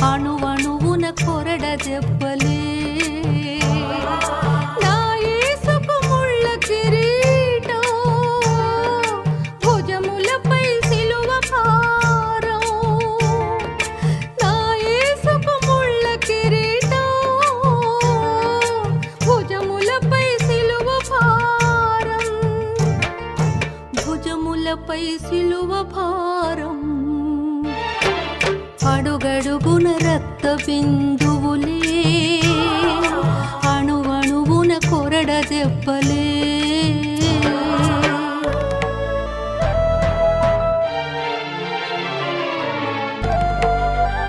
అణువణువున కొరడ దెబ్బలే నా యేసుకు ముళ్ళ కిరీటం భుజములపై సిలువ భారం నా యేసుకు ముళ్ళ కిరీటం భుజములపై సిలువ భారం భుజములపై సిలువ భారం అడుగడుగున రక్త బిందువులే అణువణువున కొరడ దెబ్బలే